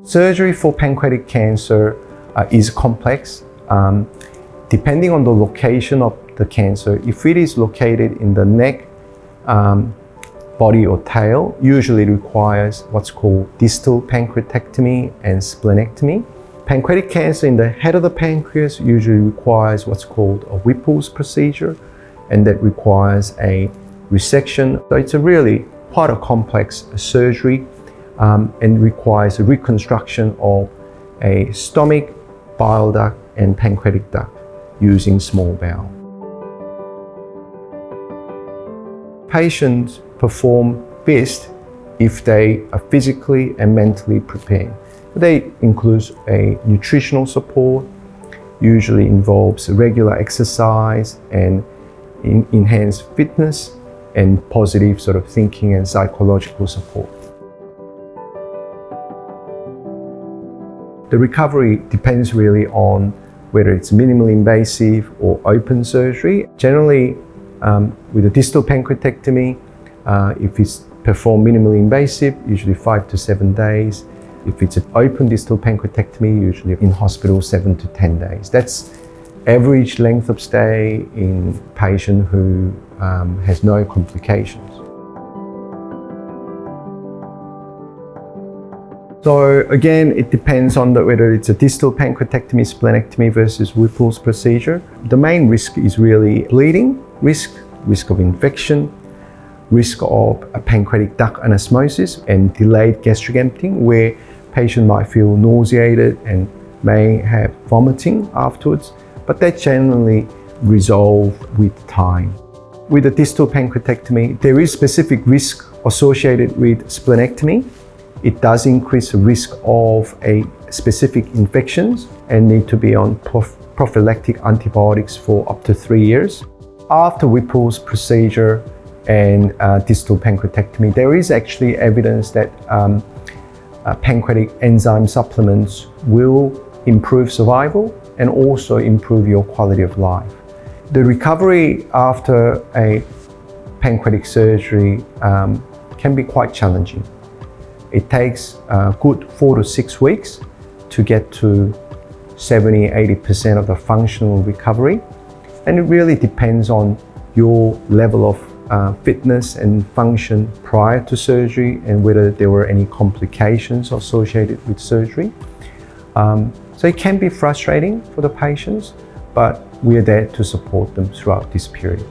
Surgery for pancreatic cancer is complex. Depending on the location of the cancer, if it is located in the neck, body or tail, usually requires what's called distal pancreatectomy and splenectomy. Pancreatic cancer in the head of the pancreas usually requires what's called a Whipple's procedure, and that requires a resection. So it's a really quite a complex surgery and requires a reconstruction of a stomach, bile duct and pancreatic duct using small bowel. Patients perform best if they are physically and mentally prepared. They include a nutritional support, usually involves regular exercise and enhanced fitness and positive sort of thinking and psychological support. The recovery depends really on whether it's minimally invasive or open surgery. Generally, with a distal pancreatectomy, if it's performed minimally invasive, usually 5 to 7 days. If it's an open distal pancreatectomy, usually in hospital 7 to 10 days. That's average length of stay in patient who has no complications. So again, it depends on whether it's a distal pancreatectomy, splenectomy versus Whipple's procedure. The main risk is really bleeding risk of infection, risk of a pancreatic duct anosmosis and delayed gastric emptying, where patient might feel nauseated and may have vomiting afterwards, but that generally resolve with time. With a distal pancreatectomy, there is specific risk associated with splenectomy. It does increase the risk of a specific infections and need to be on prophylactic antibiotics for up to 3 years. After Whipple's procedure and distal pancreatectomy, there is actually evidence that pancreatic enzyme supplements will improve survival and also improve your quality of life. The recovery after a pancreatic surgery can be quite challenging. It takes a good 4 to 6 weeks to get to 70–80% of the functional recovery. And it really depends on your level of fitness and function prior to surgery and whether there were any complications associated with surgery. So it can be frustrating for the patients, but we are there to support them throughout this period.